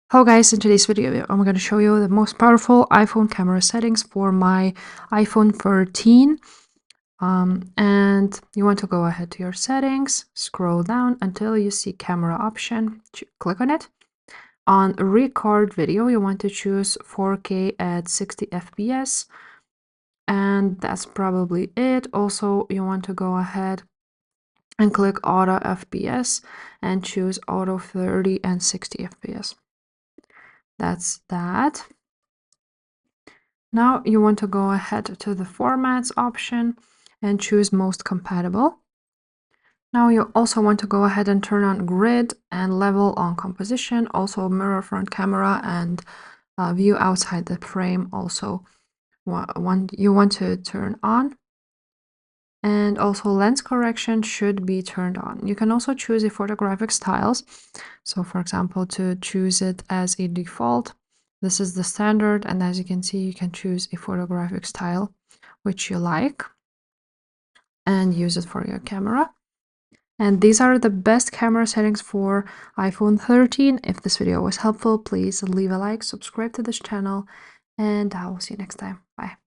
Hello guys, in today's video I'm going to show you the most powerful iPhone camera settings for my iPhone 13. And you want to go ahead to your settings, scroll down until you see camera option, click on it. On record video you want to choose 4K at 60 FPS, and that's probably it. Also you want to go ahead and click auto FPS and choose auto 30 and 60 FPS. That's that. Now you want to go ahead to the formats option and choose most compatible. Now you also want to go ahead and turn on grid and level on composition, also mirror front camera and view outside the frame also you want to turn on. And also lens correction should be turned on. You can also choose a photographic styles. So for example, to choose it as a default, this is the standard, and as you can see, you can choose a photographic style which you like and use it for your camera. And these are the best camera settings for iPhone 13. If this video was helpful, please leave a like, subscribe to this channel, and I will see you next time. Bye.